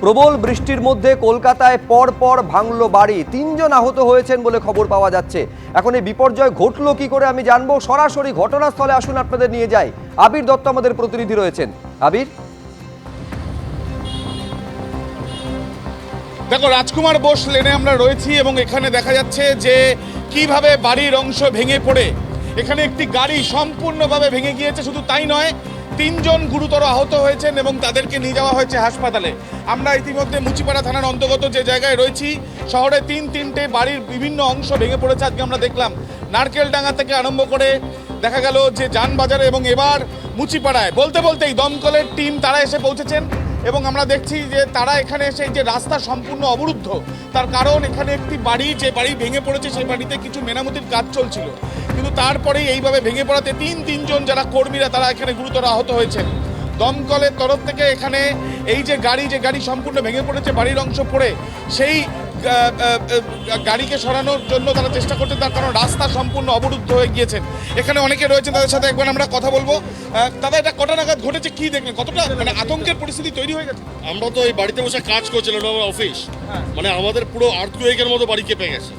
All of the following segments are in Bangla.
প্রবল বৃষ্টির মধ্যে কলকাতায় পরপর ভাঙল বাড়ি, 3 জন আহত হয়েছেন বলে খবর পাওয়া যাচ্ছে। এখন এই বিপর্যয় ঘটলো কি করে আমি জানবো, সরাসরি ঘটনাস্থলে আসুন আপনাদের নিয়ে যাই। আবির দত্ত আমাদের প্রতিনিধি রয়েছেন। আবির, দেখো, রাজকুমার বোস লেনে আমরা রয়েছি এবং এখানে দেখা যাচ্ছে যে কিভাবে বাড়ির অংশ ভেঙে পড়ে এখানে একটি গাড়ি সম্পূর্ণভাবে ভেঙে গিয়েছে। শুধু তাই নয়, 3 জন গুরুতর আহত হয়েছেন এবং তাদেরকে নিয়ে যাওয়া হয়েছে হাসপাতালে। আমরা ইতিমধ্যে মুচিপাড়া থানার অন্তর্গত যে জায়গায় রয়েছি, শহরে তিনটে বাড়ির বিভিন্ন অংশ ভেঙে পড়েছে। আজকে আমরা দেখলাম নারকেলডাঙ্গা থেকে আরম্ভ করে দেখা গেল যে যানবাজারে এবং এবার মুচিপাড়ায় বলতে বলতেই দমকলের টিম তারা এসে পৌঁছেছেন এবং আমরা দেখছি যে তারা এখানে এসে যে রাস্তা সম্পূর্ণ অবরুদ্ধ, তার কারণ এখানে একটি বাড়ি, যে বাড়ি ভেঙে পড়েছে সেই বাড়িতে কিছু মেরামতির কাজ চলছিল, কিন্তু তারপরেই এইভাবে ভেঙে পড়াতে তিনজন যারা কর্মীরা তারা এখানে গুরুতর আহত হয়েছেন। দমকলের তরফ থেকে এখানে এই যে গাড়ি সম্পূর্ণ ভেঙে পড়েছে, বাড়ির অংশ পড়ে সেই গাড়িকে সরানোর জন্য তারা চেষ্টা করছেন, তার কারণ রাস্তা সম্পূর্ণ অবরুদ্ধ হয়ে গিয়েছেন। এখানে অনেকে রয়েছেন, তাদের সাথে একবার আমরা কথা বলবো। দাদা, এটা কটা নাগাদ ঘটেছে, কি দেখলেন, কতটা মানে আতঙ্কের পরিস্থিতি তৈরি হয়ে গেছে? আমরা তো এই বাড়িতে বসে কাজ করছিলাম, আমার অফিস, মানে আমাদের পুরো আর্থকুয়েকের মতো বাড়ি কেঁপে গেছে।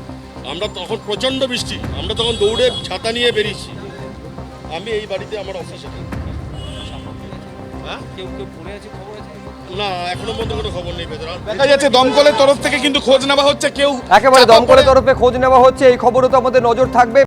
আমরা তখন প্রচণ্ড বৃষ্টি, আমরা তখন দৌড়ে ছাতা নিয়ে বেরিয়েছি। আমি এই বাড়িতে আমার অফিসে না, এখনো পর্যন্ত কোনো খবর নেই। দেখা যাচ্ছে দমকলের তরফ থেকে কিন্তু খোঁজ নেওয়া হচ্ছে, কেউ একেবারে দমকলের তরফে খোঁজ নেওয়া হচ্ছে, এই খবরও তো আমাদের নজর থাকবে।